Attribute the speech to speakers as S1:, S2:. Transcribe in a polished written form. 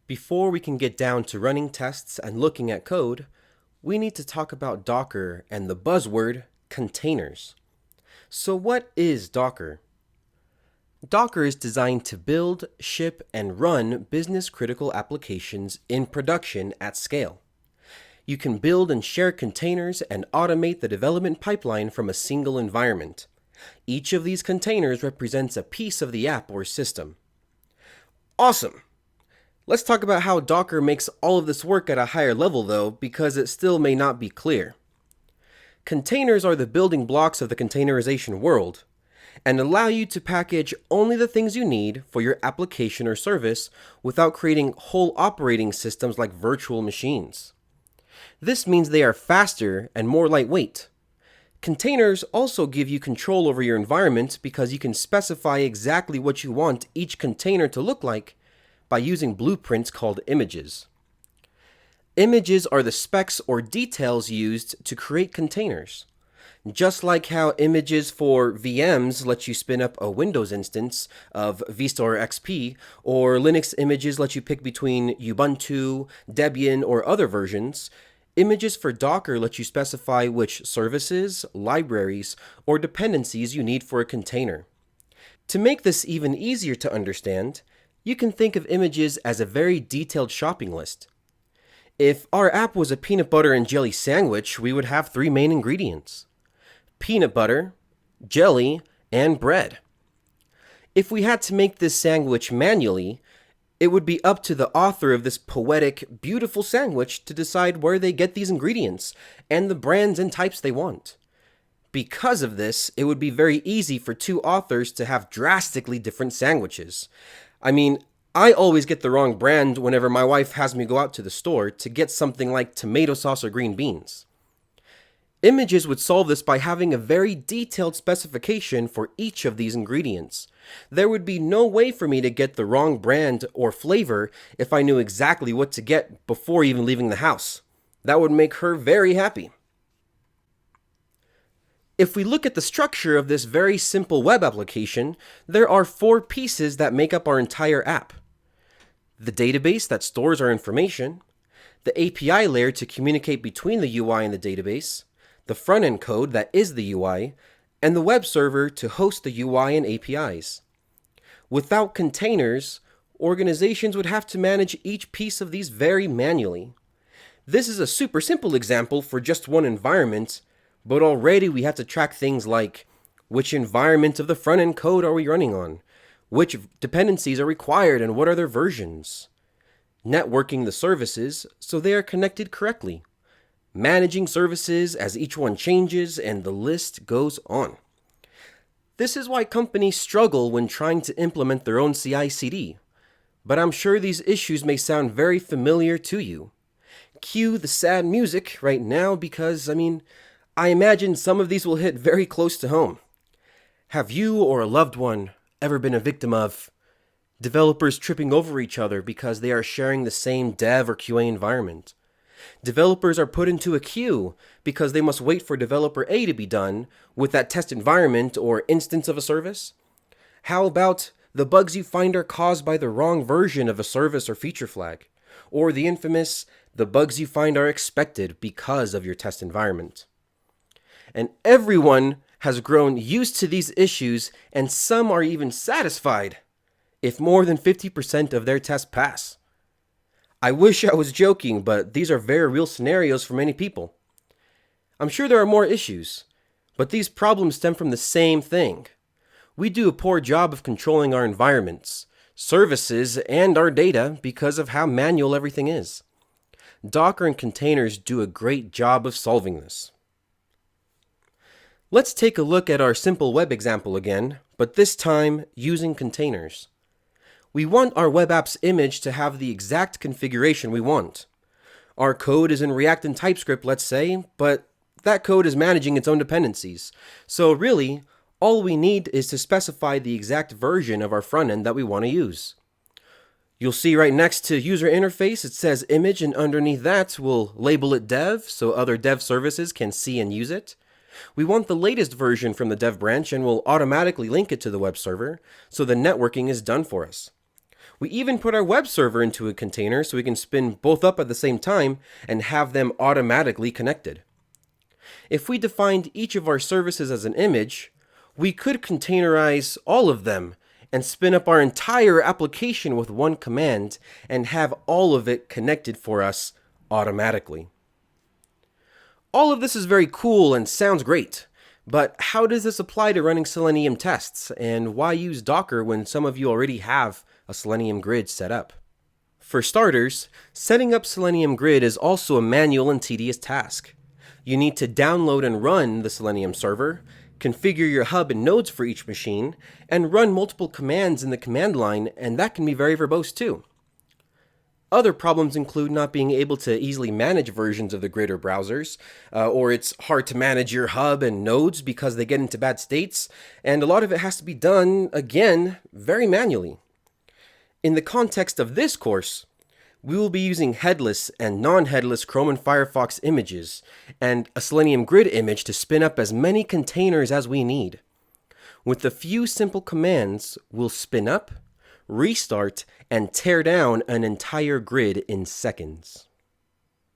S1: Before we can get down to running tests and looking at code, we need to talk about Docker and the buzzword containers. So what is Docker? Docker is designed to build, ship, and run business-critical applications in production at scale. You can build and share containers and automate the development pipeline from a single environment. Each of these containers represents a piece of the app or system. Awesome! Let's talk about how Docker makes all of this work at a higher level though, because it still may not be clear. Containers are the building blocks of the containerization world, and allow you to package only the things you need for your application or service without creating whole operating systems like virtual machines. This means they are faster and more lightweight. Containers also give you control over your environment because you can specify exactly what you want each container to look like by using blueprints called images. Images are the specs or details used to create containers. Just like how images for VMs let you spin up a Windows instance of Vista or XP, or Linux images let you pick between Ubuntu, Debian, or other versions, images for Docker let you specify which services, libraries, or dependencies you need for a container. To make this even easier to understand, you can think of images as a very detailed shopping list. If our app was a peanut butter and jelly sandwich, we would have three main ingredients: peanut butter, jelly, and bread. If we had to make this sandwich manually, it would be up to the author of this poetic, beautiful sandwich to decide where they get these ingredients and the brands and types they want. Because of this, it would be very easy for two authors to have drastically different sandwiches. I always get the wrong brand whenever my wife has me go out to the store to get something like tomato sauce or green beans. Images would solve this by having a very detailed specification for each of these ingredients. There would be no way for me to get the wrong brand or flavor if I knew exactly what to get before even leaving the house. That would make her very happy. If we look at the structure of this very simple web application, there are four pieces that make up our entire app: the database that stores our information, the API layer to communicate between the UI and the database, the front-end code that is the UI, and the web server to host the UI and APIs. Without containers, organizations would have to manage each piece of these very manually. This is a super simple example for just one environment, but already we have to track things like which environment of the front-end code are we running on, which dependencies are required and what are their versions, networking the services so they are connected correctly, managing services as each one changes, and the list goes on. This is why companies struggle when trying to implement their own CI/CD, but I'm sure these issues may sound very familiar to you. Cue the sad music right now because, I imagine some of these will hit very close to home. Have you or a loved one ever been a victim of developers tripping over each other because they are sharing the same dev or QA environment? Developers are put into a queue because they must wait for developer A to be done with that test environment or instance of a service? How about the bugs you find are caused by the wrong version of a service or feature flag? Or the infamous, the bugs you find are expected because of your test environment? And everyone has grown used to these issues, and some are even satisfied if more than 50% of their tests pass. I wish I was joking, but these are very real scenarios for many people. I'm sure there are more issues, but these problems stem from the same thing. We do a poor job of controlling our environments, services, and our data because of how manual everything is. Docker and containers do a great job of solving this. Let's take a look at our simple web example again, but this time using containers. We want our web app's image to have the exact configuration we want. Our code is in React and TypeScript, let's say, but that code is managing its own dependencies. So really, all we need is to specify the exact version of our front end that we want to use. You'll see right next to user interface, it says image, and underneath that, we'll label it dev so other dev services can see and use it. We want the latest version from the dev branch and we'll automatically link it to the web server, so the networking is done for us. We even put our web server into a container so we can spin both up at the same time and have them automatically connected. If we defined each of our services as an image, we could containerize all of them and spin up our entire application with one command and have all of it connected for us automatically. All of this is very cool and sounds great, but how does this apply to running Selenium tests, and why use Docker when some of you already have a Selenium grid set up? For starters, setting up Selenium grid is also a manual and tedious task. You need to download and run the Selenium server, configure your hub and nodes for each machine, and run multiple commands in the command line, and that can be very verbose too. Other problems include not being able to easily manage versions of the grid or browsers, or it's hard to manage your hub and nodes because they get into bad states, and a lot of it has to be done, again, very manually. In the context of this course, we will be using headless and non-headless Chrome and Firefox images, and a Selenium grid image to spin up as many containers as we need. With a few simple commands, we'll spin up, restart, and tear down an entire grid in seconds.